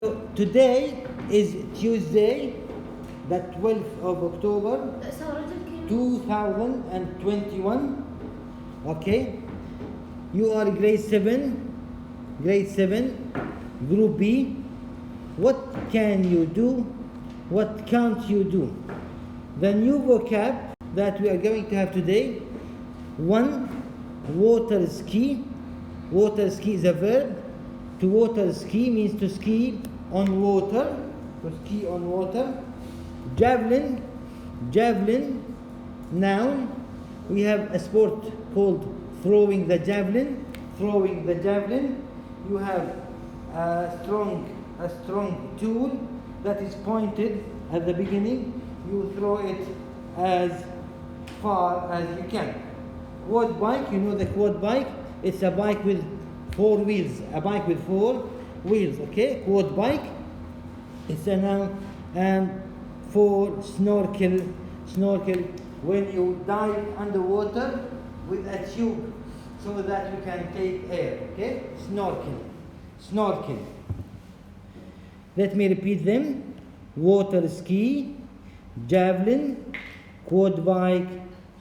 So today is Tuesday, the 12th of October, 2021. Okay, you are grade 7, group B. What can you do? What can't you do? The new vocab that we are going to have today: 1. Water ski. Water ski is a verb. To water ski means to ski on water. To ski on water. Javelin. Javelin, noun. We have a sport called throwing the javelin. Throwing the javelin. You have a strong tool that is pointed at the beginning. You throw it as far as you can. Quad bike, you know the quad bike? It's a bike with 4 wheels. A bike with 4 wheels, okay? Quad bike. It's a noun. And for snorkel, when you dive underwater with a tube so that you can take air, okay? Snorkel. Let me repeat them. Water ski, javelin, quad bike,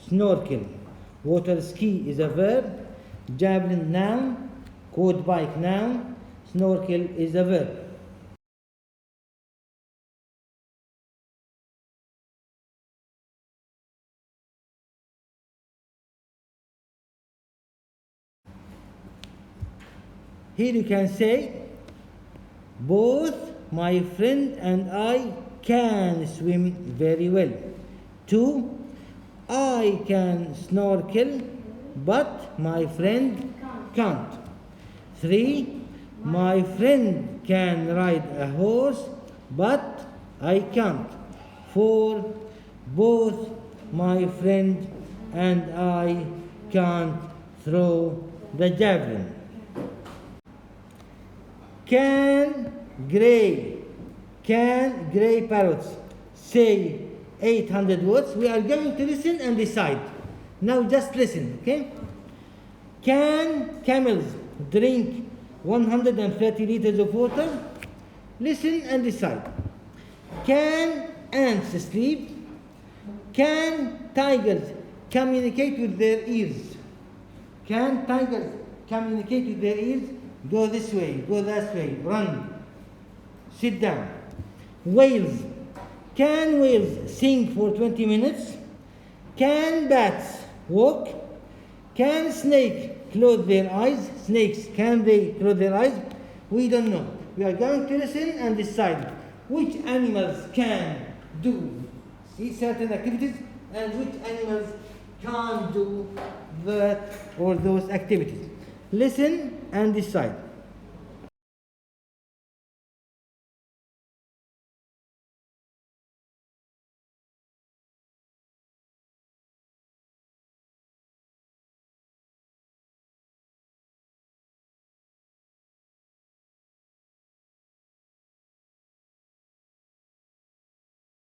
snorkel. Water ski is a verb, javelin noun, quad bike noun, snorkel is a verb. Here you can say, both my friend and I can swim very well. 2. I can snorkel, but my friend can't. 3. My friend can ride a horse, but I can't. 4. Both my friend and I can't throw the javelin. Can gray parrots say 800 words? We are going to listen and decide. Now just listen, okay? Can camels drink 130 liters of water? Listen and decide. Can ants sleep? Can tigers communicate with their ears? Can tigers communicate with their ears? Go this way, go that way, run, sit down. Whales. Can whales sing for 20 minutes? Can bats walk? Can snakes close their eyes? Snakes, can they close their eyes? We don't know. We are going to listen and decide which animals can do certain activities and which animals can't do that or those activities. Listen and decide.